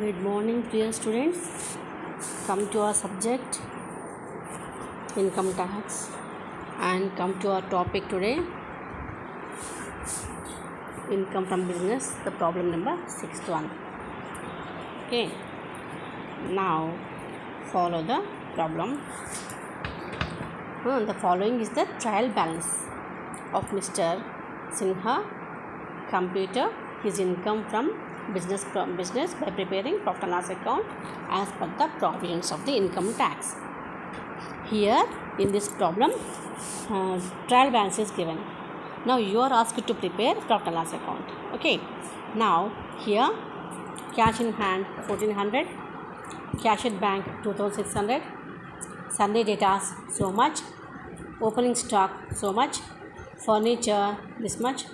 Good morning, dear students. Come to our subject income tax and come to our topic today, income from business, the problem number 61. Okay, now follow the problem. The following is the trial balance of Mr. Sinha computer his income from business by preparing profit and loss account as per the provisions of the income tax. Here in this problem, trial balance is given. Now you are asked to prepare profit and loss account. Okay. Now here cash in hand 1400, cash at bank 2600, Sunday data so much, opening stock so much, furniture this much,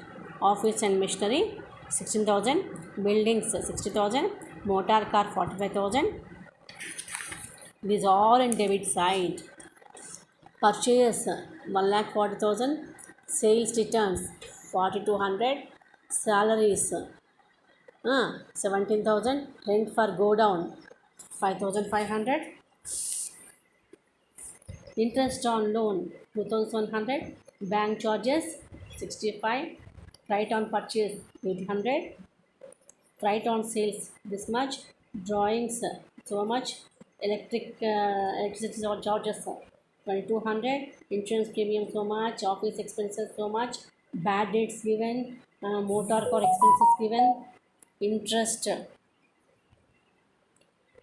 office and machinery 16,000, buildings 60,000, motor car 45,000. These all in debit side. Purchase 1,40,000, sales returns 4,200, salaries 17,000, rent for go down 5,500, interest on loan 2,100, bank charges 65, freight on purchase 800, freight on sales this much, drawings so much, electricity charges 2,200, insurance premium so much, office expenses so much, bad debts given, motor car expenses given, interest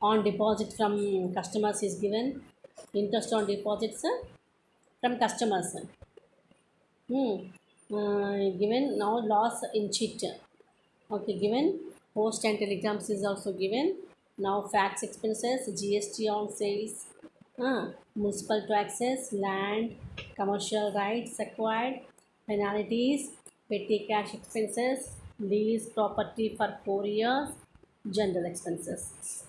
on deposit from customers is given, interest on deposits from customers given. Now loss in cheat. Okay, given. Post and telegrams is also given. Now fax expenses, GST on sales, municipal taxes, land, commercial rights acquired, penalties, petty cash expenses, lease property for 4 years, general expenses.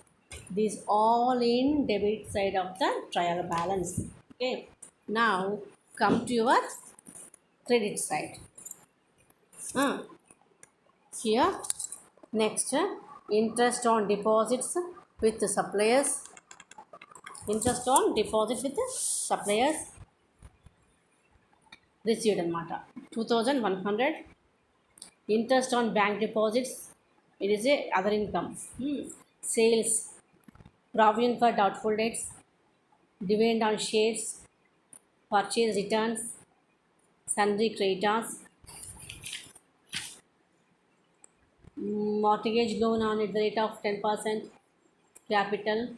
These all in debit side of the trial balance. Okay. Now come to your credit side. Here next interest on deposits with the suppliers. Interest on deposit with the suppliers received anamata 2,100. Interest on bank deposits, it is a other income. Sales, provision for doubtful debts, dividend on shares, purchase returns, sundry creditors, mortgage loan on at the rate of 10%, capital,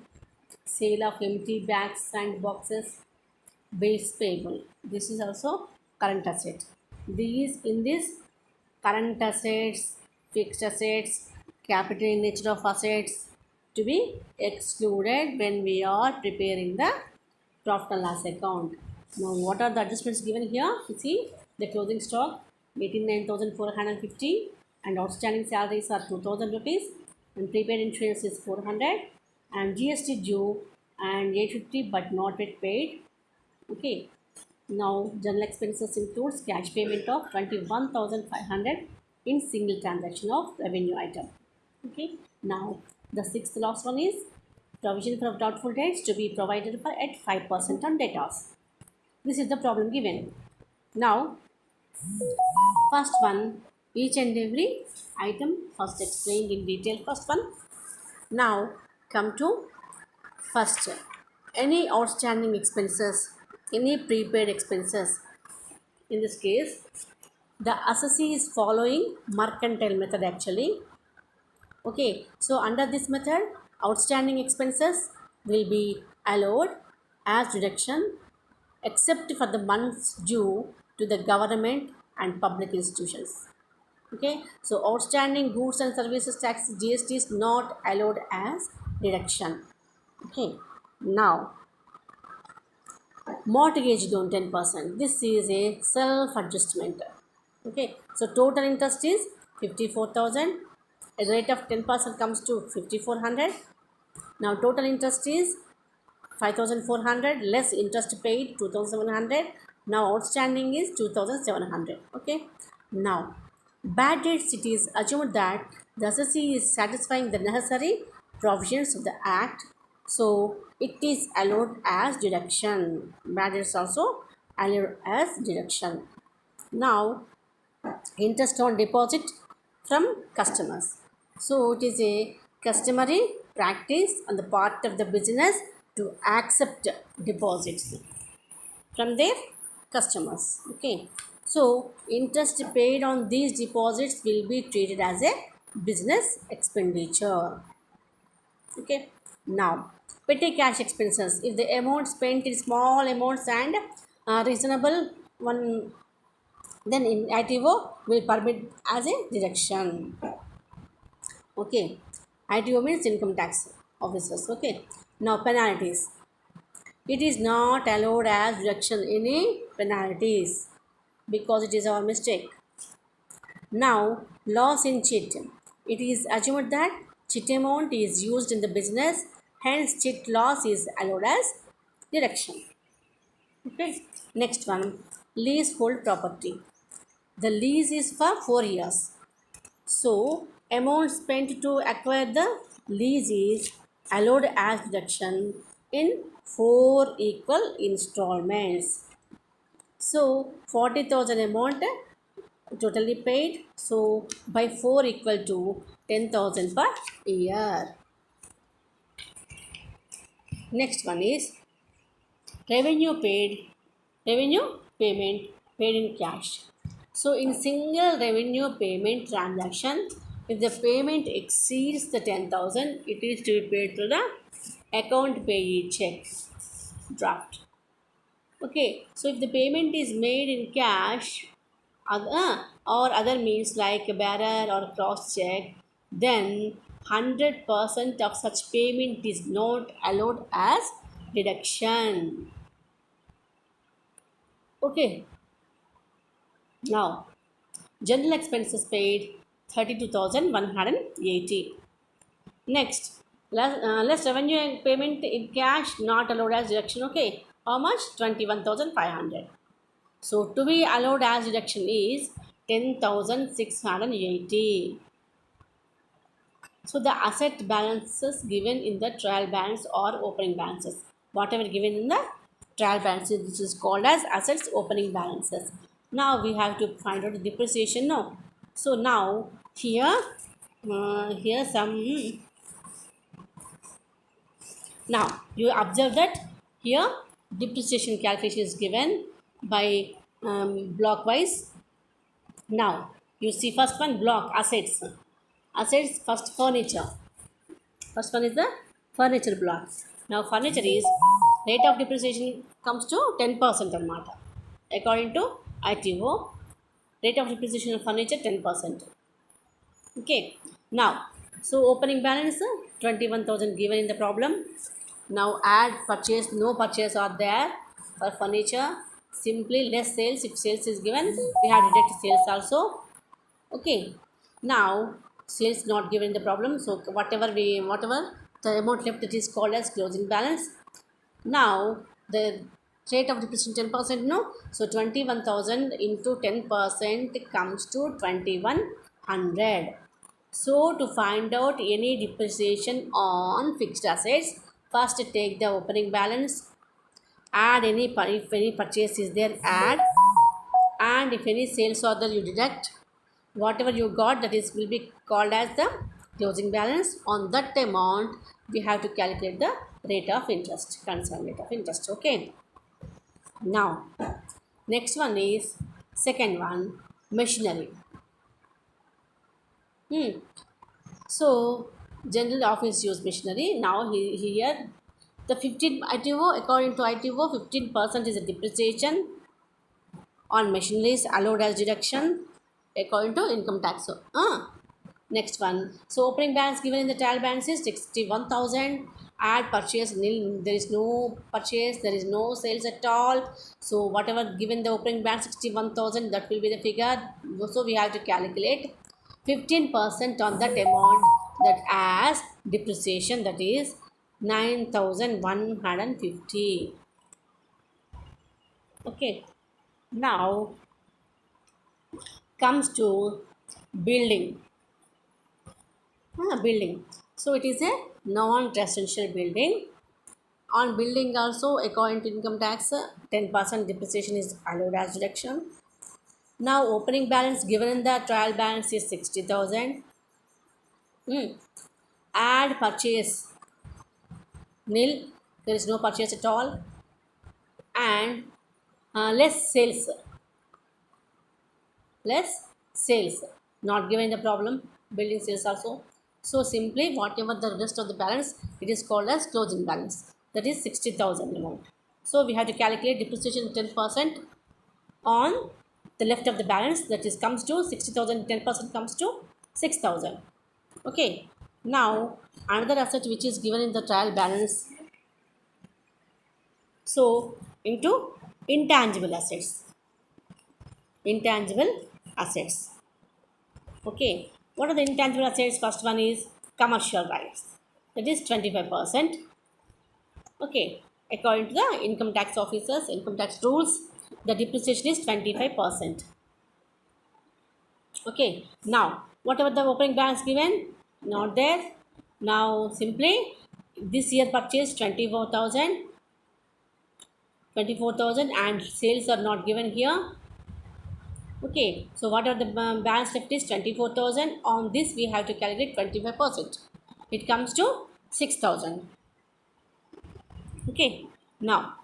sale of empty bags and boxes, bills payable. This is also current asset. These in this current assets, fixed assets, capital in nature of assets to be excluded when we are preparing the profit and loss account. Now what are the adjustments given here? You see the closing stock 89,450 and outstanding salaries are 2,000 rupees and prepaid insurance is 400 and GST due and 850 but not yet paid. Okay. Now general expenses includes cash payment of 21,500 in single transaction of revenue item. Okay. Now the sixth last one is provision for doubtful debts to be provided for at 5% on debtors. This is the problem given. Now first one, each and every item first explained in detail. First one. Now come to first, any outstanding expenses, any prepaid expenses. In this case the assessee is following mercantile method actually. Okay, so under this method outstanding expenses will be allowed as deduction except for the months due to the government and public institutions. Okay, so outstanding goods and services tax GST is not allowed as deduction. Okay, now mortgage loan 10%. This is a self adjustment. Okay, so total interest is 54,000. A rate of 10% comes to 5,400. Now total interest is 5,400 less interest paid 2,700. Now outstanding is 2,700. Okay. Now bad debts, it is assumed that the assessee is satisfying the necessary provisions of the act, so it is allowed as deduction. Bad debts also allowed as deduction. Now, interest on deposit from customers. So it is a customary practice on the part of the business to accept deposits from their customers. Okay, so interest paid on these deposits will be treated as a business expenditure. Okay, now petty cash expenses. If the amount spent is small amounts and reasonable one, then in ITO will permit as a deduction. Okay, ITO means income tax officers. Okay, now penalties. It is not allowed as deduction any penalties because it is our mistake. Now, loss in chit. It is assumed that chit amount is used in the business, hence chit loss is allowed as deduction. Okay. Next one, leasehold property. The lease is for 4 years. So, amount spent to acquire the lease is allowed as deduction in 4 equal installments. So, 40,000 amount totally paid. So, by 4 equal to 10,000 per year. Next one is revenue paid, revenue payment paid in cash. So in single revenue payment transaction, if the payment exceeds the 10,000, it is to be paid to the account payee check draft. Okay, so if the payment is made in cash or other means like a bearer or cross check, then 100% of such payment is not allowed as deduction. Okay, now general expenses paid 32,180. Next, less revenue payment in cash not allowed as deduction. Okay, how much? 21,500. So to be allowed as deduction is 10,680. So the asset balances given in the trial balance or opening balances, whatever given in the trial balances, this is called as assets opening balances. Now we have to find out the depreciation now. So now here some. Now you observe that here depreciation calculation is given by block wise. Now you see first one block assets. Assets first furniture. First one is the furniture block. Now furniture is rate of depreciation comes to 10% anamata. According to ITO, rate of depreciation of furniture 10%. Okay. Now, so opening balance 21,000 given in the problem. Now add purchase, no purchase are there for furniture. Simply less sales. If sales is given, we have to deduct sales also. Okay, now sales not given the problem, so whatever the amount left, it is called as closing balance. Now the rate of depreciation 10%, no, so 21,000 into 10% comes to 2,100. So to find out any depreciation on fixed assets, first take the opening balance, add if any purchase is there, add, and if any sales are there, you deduct. Whatever you got, that is will be called as the closing balance. On that amount we have to calculate the rate of interest, concerned rate of interest. Okay, now next one is second one, machinery. So general office use machinery. Now here the 15 ITO, according to ITO, 15% is a depreciation on machineries allowed as deduction according to income tax. So, next one. So opening balance given in the trial balance is 61,000. Add purchase nil. There is no purchase. There is no sales at all. So whatever given the opening balance 61,000, that will be the figure. So we have to calculate 15% on that amount, that as depreciation, that is 9,150. Okay. Now comes to building. Building. So it is a non-residential building. On building also, according to income tax, 10% depreciation is allowed as deduction. Now opening balance given in the trial balance is 60,000. Add purchase nil, there is no purchase at all, and less sales not given in the problem, building sales also. So simply whatever the rest of the balance, it is called as closing balance, that is 60,000 amount. So we have to calculate depreciation 10% on the left of the balance, that is comes to 60,000, 10% comes to 6,000. Okay, now another asset which is given in the trial balance, so into intangible assets. Intangible assets. Okay, what are the intangible assets? First one is commercial rights, that is 25%. Okay, according to the income tax officers, income tax rules, the depreciation is 25%. Okay, now whatever the opening balance given, not there. Now simply this year purchase 24,000 and sales are not given here. Okay, so whatever the balance left is 24,000. On this we have to calculate 25%. It comes to 6,000. Okay, now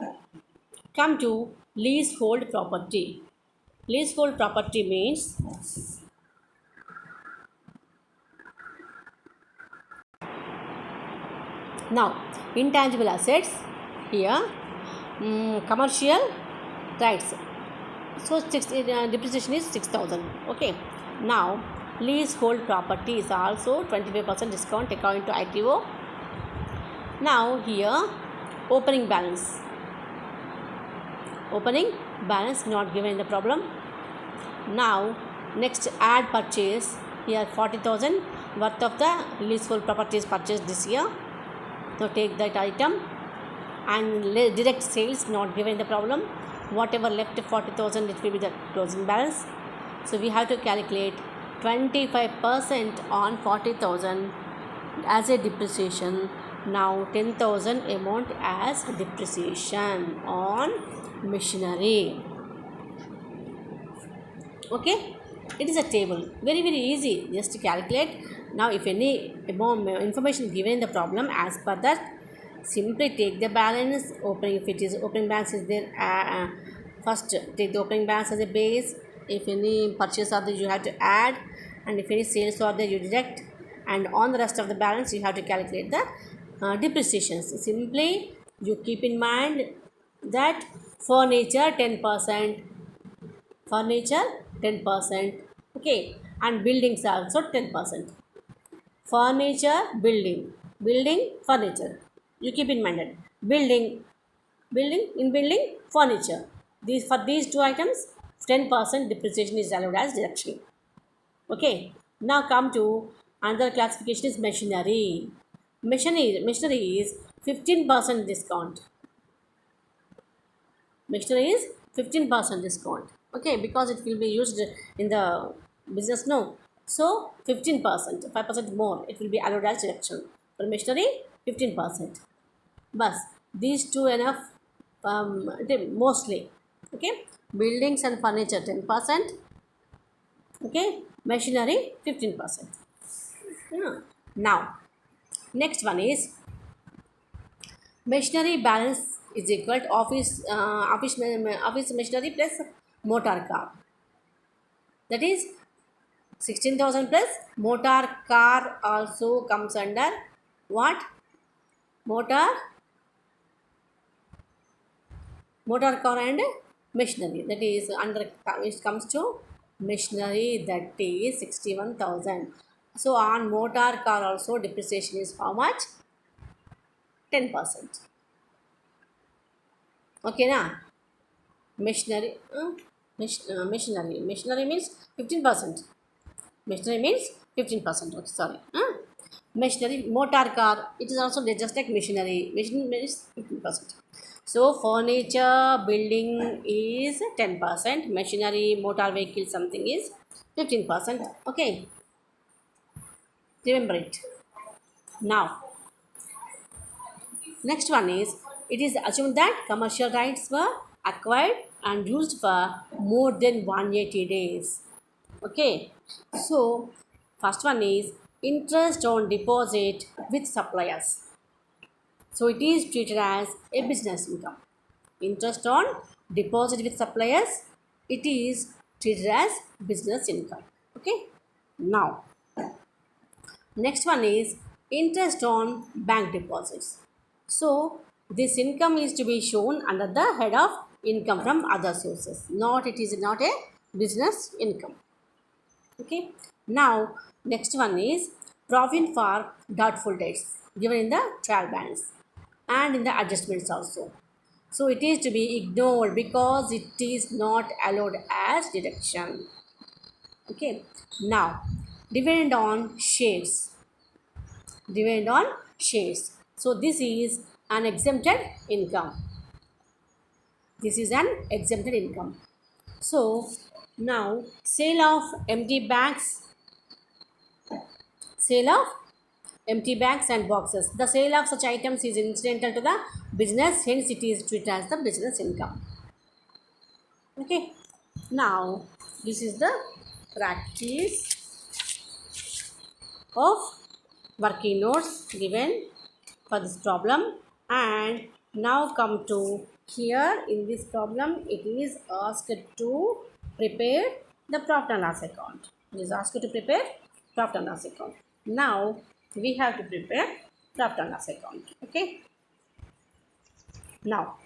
come to leasehold property. Leasehold property means now intangible assets here, commercial rights. So depreciation is 6,000. Okay, now leasehold property is also 25% discount according to ITO. Now here opening balance not given in the problem. Now next add purchase, here 40,000 worth of the leasehold property is purchased this year. So take that item and direct sales not given in the problem. Whatever left 40,000, it will be the closing balance. So we have to calculate 25% on 40,000 as a depreciation. Now 10,000 amount as depreciation on machinery. Okay, it is a table, very easy, just to calculate. Now if any information given in the problem, as per that, simply take the balance opening. If it is opening balance is there, first take the opening balance as a base. If any purchase are there, you have to add, and if any sales are there, you deduct, and on the rest of the balance you have to calculate the depreciations. Simply you keep in mind that furniture 10%, okay, and buildings are also 10%. Furniture, building, furniture, you keep in mind that building, furniture, for these two items 10% depreciation is allowed as deduction. Okay, now come to another classification is machinery. Machinery is 15% discount. Machinery is 15% discount. Okay, because it will be used in the business, no. So 15%, 5% more, it will be allowed as deduction. For machinery, 15%. But these two enough, mostly. Okay, buildings and furniture 10%. Okay, machinery 15%. Yeah. Now, next one is machinery balance is equal to office machinery plus motor car. That is 16,000 plus motor car also comes under what? Motor car and machinery, that is under, it comes to machinery, that is 61,000. So on motor car also depreciation is how much? 10%. Okay, na? Machinery means 15%. Machinery means 15%. Okay, sorry. Machinery, motor car, it is also just like machinery. Machinery means 15%. So furniture, building is 10%. Machinery, motor vehicle, something is 15%. Okay, remember it. Now Next one is, it is assumed that commercial rights were acquired and used for more than 180 days. Okay, so first one is interest on deposit with suppliers. So it is treated as a business income. Interest on deposit with suppliers, it is treated as business income. Okay, now next one is interest on bank deposits. So this income is to be shown under the head of income from other sources. Not, it is not a business income. Okay. Now next one is profit for doubtful debts given in the trial balance and in the adjustments also. So it is to be ignored because it is not allowed as deduction. Okay. Now dividend on shares. Dividend on shares. So this is an exempted income. This is an exempted income. So now sale of empty bags, sale of empty bags and boxes. The sale of such items is incidental to the business, hence it is treated as the business income. Okay. Now this is the practice of working notes given for this problem, and now come to here in this problem it is asked to prepare the profit and loss account. It is asked to prepare profit and loss account. Now we have to prepare profit and loss account. Okay, now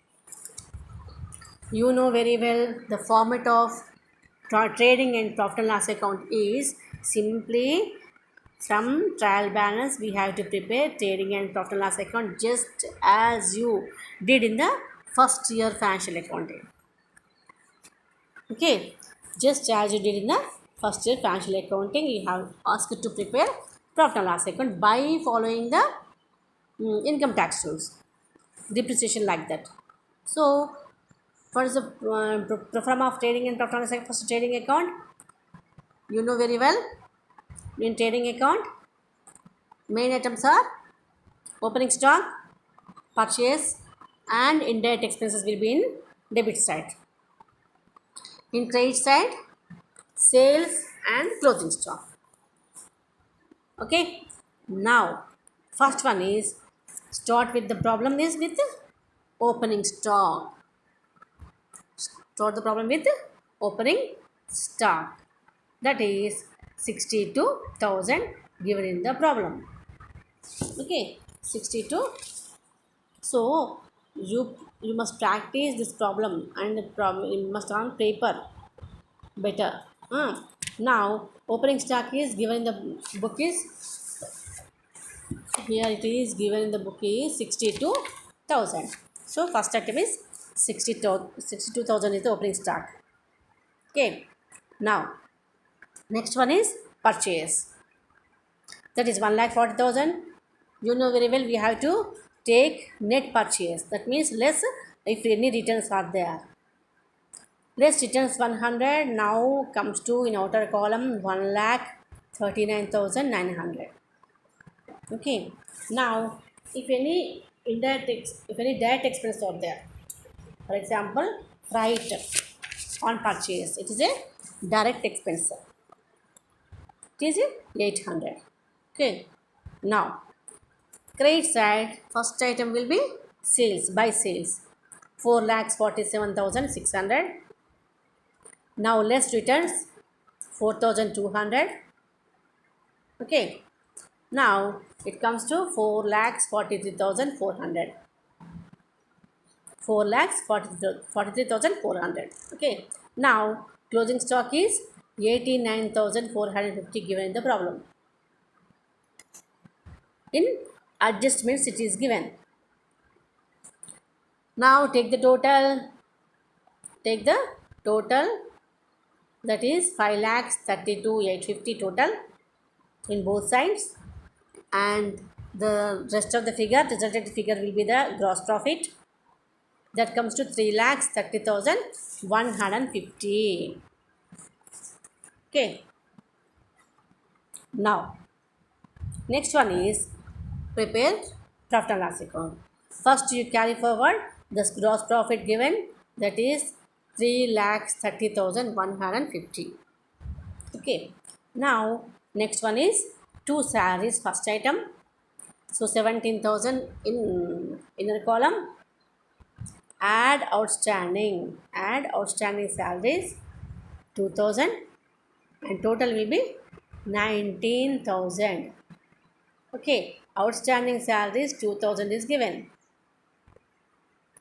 you know very well the format of trading and profit and loss account is simply from trial balance we have to prepare trading and profit and loss account just as you did in the first year financial accounting. Okay, just as you did in the first year financial accounting, you have asked to prepare profit and loss account by following the income tax rules, depreciation like that. So first the form of trading and profit and loss account, first trading account, you know very well. In trading account, main items are opening stock, purchase, and indirect expenses will be in debit side. In credit side, sales and closing stock. Okay. Now, first one is start with the problem is with opening stock. Start the problem with opening stock. That is 62,000 given in the problem. Okay, 62. So you must practice this problem and the problem you must on paper better. Now opening stock is given in the book is, here it is given in the book is 62,000. So first item is 62,000 is the opening stock. Okay. Now next one is purchase. That is 1,40,000. You know very well we have to take net purchase. That means less if any returns are there. Less returns 100 now comes to in outer column 1,39,900. Okay. Now if any if any direct expense are there, for example freight on purchase, it is a direct expense. It is 800. Okay. Now credit side, first item will be sales, by sales, 4,47,600. Now less returns 4,200. Okay. Now it comes to 4,43,400. 4,43,400. Okay. Now closing stock is 89,450 given in the problem. In adjustments it is given. Now take the total. Take the total, that is 5,32,850 total in both sides, and the rest of the figure, resultant figure will be the gross profit, that comes to 3,30,150. Okay. Now next one is prepare profit and loss account. First you carry forward the gross profit given, that is 3,30,150. Okay, now next one is two salaries, first item. So 17,000 in inner column. Add outstanding salaries 2,000 and total will be 19,000. Okay, outstanding salaries 2,000 is given.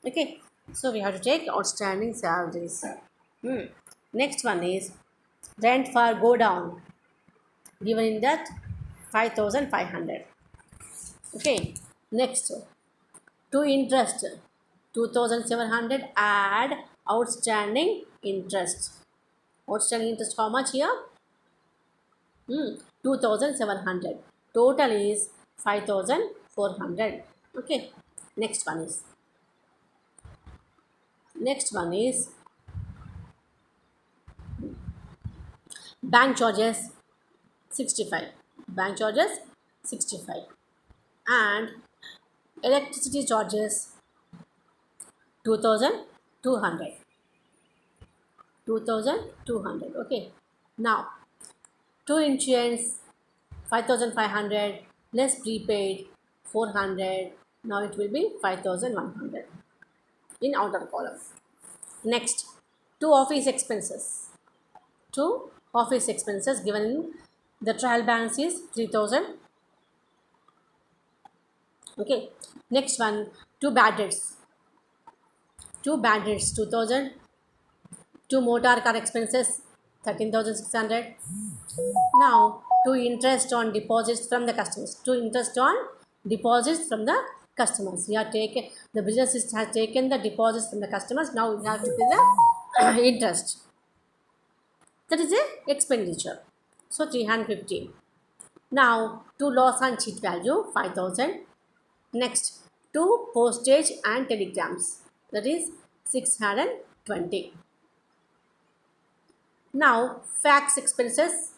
Okay, so we have to take outstanding salaries. Next one is rent for go down, given in that 5,500. Okay, next to interest 2,700. Add outstanding interest. Outstanding interest how much here? 2,700. Total is 5,400. Okay, next one is bank charges 65. Bank charges 65 and electricity charges 2,200. 2,200. Okay, now to insurance 5,500 less prepaid 400. Now it will be 5,100 in outer column. Next, two office expenses. Given in the trial balance is 3,000. Okay, next one, two bad debts 2,000. Two motor car expenses 13,600. Now to interest on deposits from the customers. We have taken the business has taken the deposits from the customers. Now we have to pay the interest. That is a expenditure. So 350. Now to loss and cheat value 5,000. Next, to postage and telegrams, that is 620. Now fax expenses,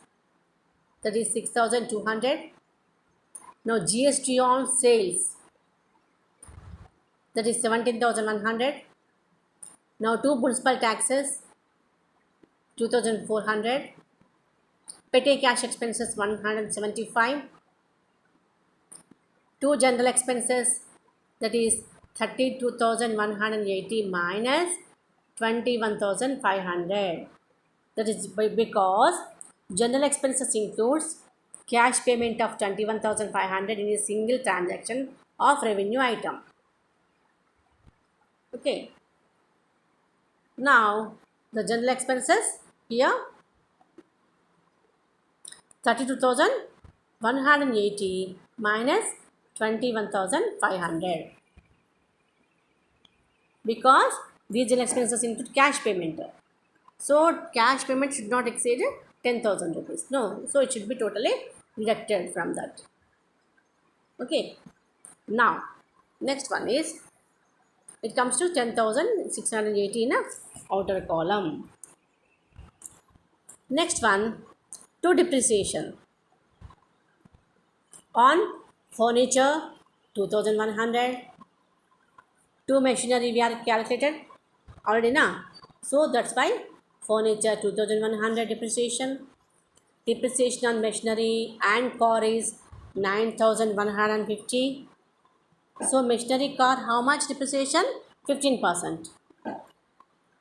that is 6,200. Now GST on sales, that is 17,100. Now two municipal taxes 2,400. Petty cash expenses 175. Two general expenses, that is 32,180 minus 21,500. That is because general expenses includes cash payment of 21,500 in a single transaction of revenue item. Okay, now the general expenses here 32,180 minus 21,500, because these general expenses include cash payment. So cash payment should not exceed 10,000 rupees. No, so it should be totally deducted from that. Okay, now next one is it comes to 10,680 in a outer column. Next one, to depreciation on furniture 2,100. To machinery we are calculated already now, so that's why furniture 2,100 depreciation. Depreciation on machinery and car is 9,150. So machinery, car, how much depreciation? 15%.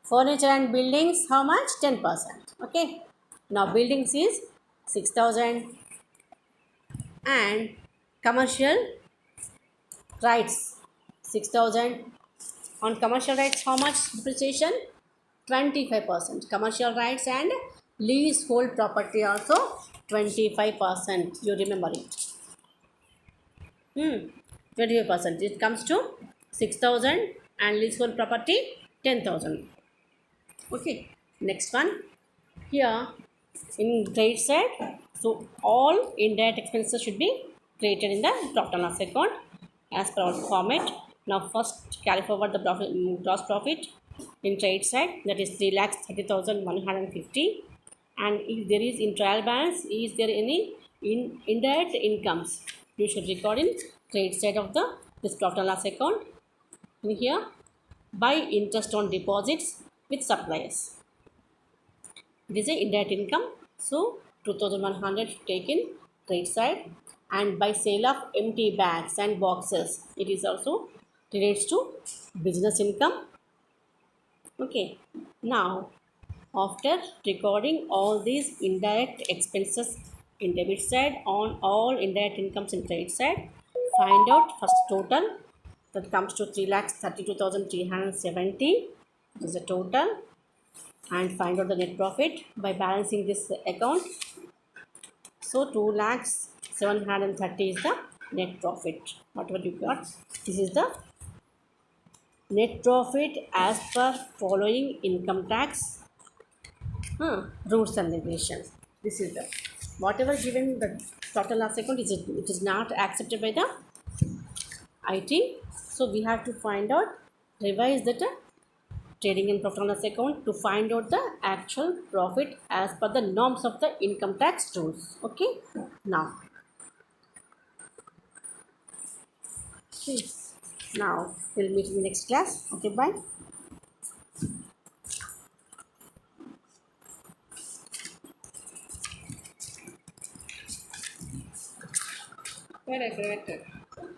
Furniture and buildings, how much? 10%. Okay, now buildings is 6,000 and commercial rights 6,000. On commercial rights how much depreciation? 25%. Commercial rights and leasehold property also 25%. You remember it. 25%. It comes to 6,000 and leasehold property 10,000. Okay, next one here in credit side. So all indirect expenses should be created in the profit and loss account as per our format. Now first carry forward the profit, gross profit in trade side, that is 3,30,150. And if there is in trial balance, is there any indirect incomes, you should record in trade side of the this profit and loss account. And here, by interest on deposits with suppliers. It is a indirect income. So 2100 taken trade side, and by sale of empty bags and boxes, it is also relates to business income. Okay. Now, after recording all these indirect expenses in debit side on all indirect incomes in credit side, find out first total that comes to 3,32,370. This is the total, and find out the net profit by balancing this account. So 2 lakhs 730 is the net profit. Whatever you got, this is the net profit as per following income tax rules and regulations. This is the whatever given the total loss account is it is not accepted by the IT. So we have to find out revise that trading and profit and loss account to find out the actual profit as per the norms of the income tax rules. Okay. Now, now we'll meet in the next class. Okay. Bye. Correct, correct.